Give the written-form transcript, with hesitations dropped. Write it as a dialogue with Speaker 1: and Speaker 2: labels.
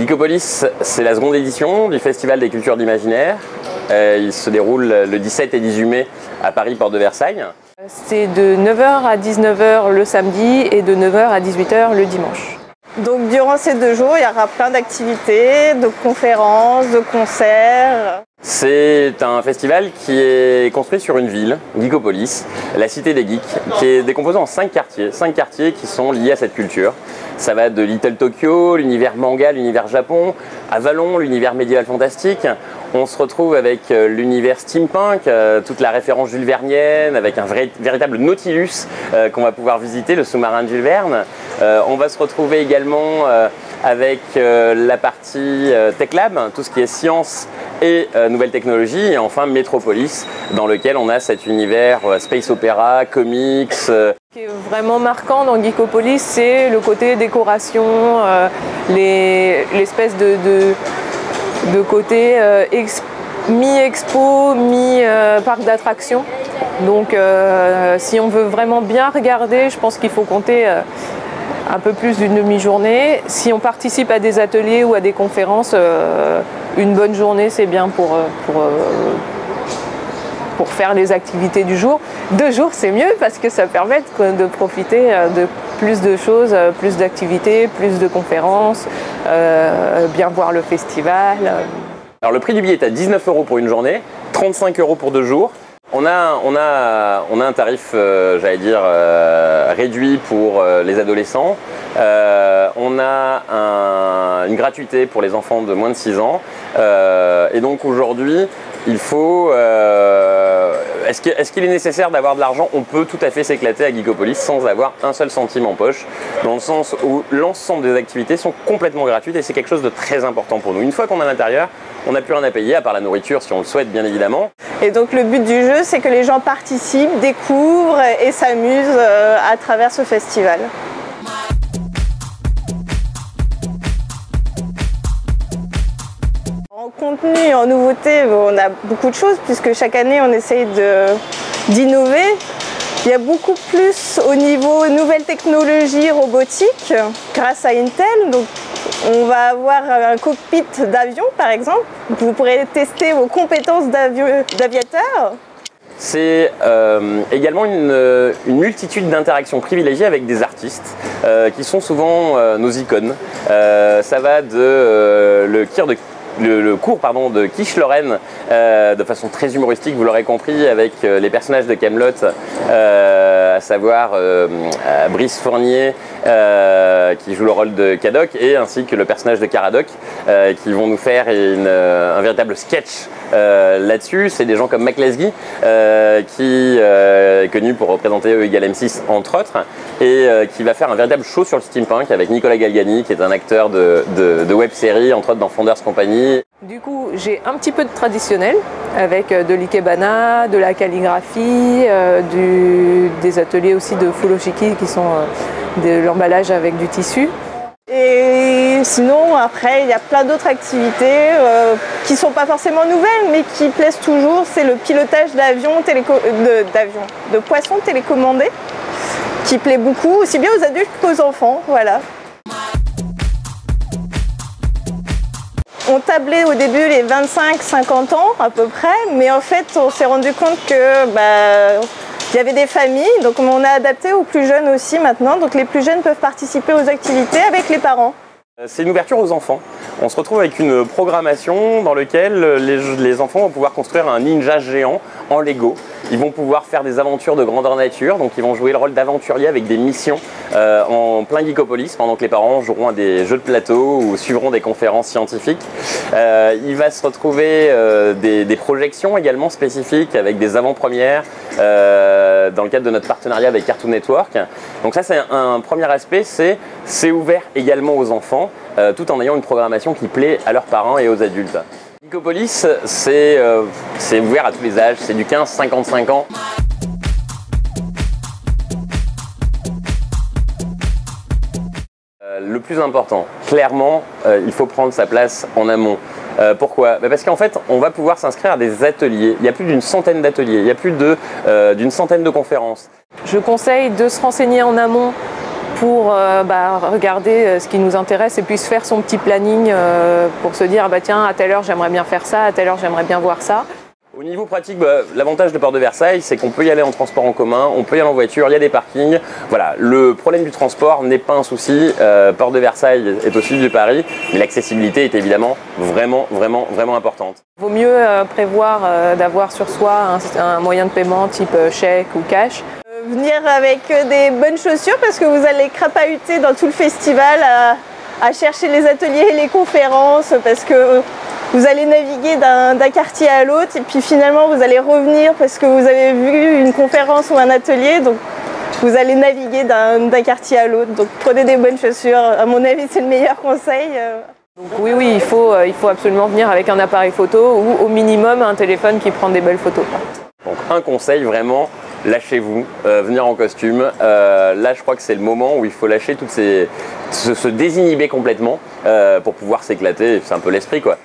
Speaker 1: Geekopolis, c'est la seconde édition du Festival des cultures d'imaginaire. Il se déroule le 17 et 18 mai à Paris, porte de Versailles.
Speaker 2: C'est de 9 h à 19 h le samedi et de 9 h à 18 h le dimanche.
Speaker 3: Donc durant ces 2 jours, il y aura plein d'activités, de conférences, de concerts.
Speaker 1: C'est un festival qui est construit sur une ville, Geekopolis, la cité des geeks, qui est décomposée en 5 quartiers qui sont liés à cette culture. Ça va de Little Tokyo, l'univers manga, l'univers Japon, à Vallon, l'univers médiéval fantastique. On se retrouve avec l'univers steampunk, toute la référence Jules Vernienne, avec un véritable Nautilus qu'on va pouvoir visiter, le sous-marin de Jules Verne. On va se retrouver également avec la partie Tech Lab, tout ce qui est science et nouvelles technologies, et enfin Metropolis, dans lequel on a cet univers space opéra, comics.
Speaker 2: Ce qui est vraiment marquant dans Geekopolis, c'est le côté décoration, l'espèce de côté mi-expo, mi-parc d'attractions. Donc si on veut vraiment bien regarder, je pense qu'il faut compter un peu plus d'une demi-journée. Si on participe à des ateliers ou à des conférences, une bonne journée c'est bien pour faire les activités du jour. 2 jours c'est mieux parce que ça permet de profiter de plus de choses, plus d'activités, plus de conférences, bien voir le festival.
Speaker 1: Alors le prix du billet est à 19 € pour une journée, 35 € pour 2 jours. On a un tarif, j'allais dire, réduit pour les adolescents. On a une gratuité pour les enfants de moins de 6 ans. Et donc aujourd'hui, il faut... Est-ce qu'il est nécessaire d'avoir de l'argent? On peut tout à fait s'éclater à Geekopolis sans avoir un seul centime en poche, dans le sens où l'ensemble des activités sont complètement gratuites et c'est quelque chose de très important pour nous. Une fois qu'on est à l'intérieur, on n'a plus rien à payer, à part la nourriture si on le souhaite bien évidemment.
Speaker 3: Et donc le but du jeu, c'est que les gens participent, découvrent et s'amusent à travers ce festival. En contenu, en nouveauté, on a beaucoup de choses puisque chaque année on essaye d'innover. Il y a beaucoup plus au niveau nouvelles technologies robotiques grâce à Intel. Donc, on va avoir un cockpit d'avion par exemple. Vous pourrez tester vos compétences d'aviateur.
Speaker 1: C'est également une multitude d'interactions privilégiées avec des artistes qui sont souvent nos icônes. Ça va de le cours de Quiche Lorraine de façon très humoristique, vous l'aurez compris, avec les personnages de Kaamelott, à savoir Brice Fournier qui joue le rôle de Kadok, et ainsi que le personnage de Caradoc qui vont nous faire un véritable sketch là-dessus. C'est des gens comme Mac Lesguy qui est connu pour représenter E = M6 entre autres, et qui va faire un véritable show sur le steampunk avec Nicolas Galgani qui est un acteur de web-série, entre autres dans Founders Company.
Speaker 2: Du coup, j'ai un petit peu de traditionnel avec de l'ikebana, de la calligraphie, des ateliers aussi de furoshiki qui sont de l'emballage avec du tissu.
Speaker 3: Et sinon, après, il y a plein d'autres activités qui ne sont pas forcément nouvelles, mais qui plaisent toujours. C'est le pilotage de poissons télécommandés, qui plaît beaucoup, aussi bien aux adultes qu'aux enfants. Voilà. On tablait au début les 25-50 ans à peu près, mais en fait on s'est rendu compte que il y avait des familles, donc on a adapté aux plus jeunes aussi maintenant, donc les plus jeunes peuvent participer aux activités avec les parents.
Speaker 1: C'est une ouverture aux enfants. On se retrouve avec une programmation dans laquelle les enfants vont pouvoir construire un ninja géant en Lego. Ils vont pouvoir faire des aventures de grandeur nature, donc ils vont jouer le rôle d'aventurier avec des missions en plein Geekopolis, pendant que les parents joueront à des jeux de plateau ou suivront des conférences scientifiques. Il va se retrouver des projections également spécifiques avec des avant-premières dans le cadre de notre partenariat avec Cartoon Network. Donc ça, c'est un premier aspect, c'est ouvert également aux enfants, tout en ayant une programmation qui plaît à leurs parents et aux adultes. Geekopolis, c'est ouvert à tous les âges, c'est du 15-55 ans. Le plus important, clairement, il faut prendre sa place en amont. Pourquoi? Parce qu'en fait, on va pouvoir s'inscrire à des ateliers. Il y a plus d'une centaine d'ateliers, il y a plus d'une centaine de conférences.
Speaker 2: Je conseille de se renseigner en amont pour regarder ce qui nous intéresse et puis se faire son petit planning pour se dire tiens, à telle heure j'aimerais bien faire ça, à telle heure j'aimerais bien voir ça.
Speaker 1: Au niveau pratique, l'avantage de Porte de Versailles, c'est qu'on peut y aller en transport en commun, on peut y aller en voiture, il y a des parkings. Voilà, le problème du transport n'est pas un souci. Porte de Versailles est au sud de Paris, mais l'accessibilité est évidemment vraiment importante.
Speaker 2: Il vaut mieux prévoir d'avoir sur soi un moyen de paiement type chèque ou cash.
Speaker 3: Venir avec des bonnes chaussures parce que vous allez crapahuter dans tout le festival à chercher les ateliers et les conférences parce que vous allez naviguer d'un quartier à l'autre et puis finalement vous allez revenir parce que vous avez vu une conférence ou un atelier, donc vous allez naviguer d'un quartier à l'autre. Donc prenez des bonnes chaussures, à mon avis c'est le meilleur conseil.
Speaker 2: Donc oui, il faut absolument venir avec un appareil photo ou au minimum un téléphone qui prend des belles photos.
Speaker 1: Donc un conseil vraiment, lâchez-vous, venir en costume. Là, je crois que c'est le moment où il faut lâcher se désinhiber complètement pour pouvoir s'éclater. C'est un peu l'esprit, quoi.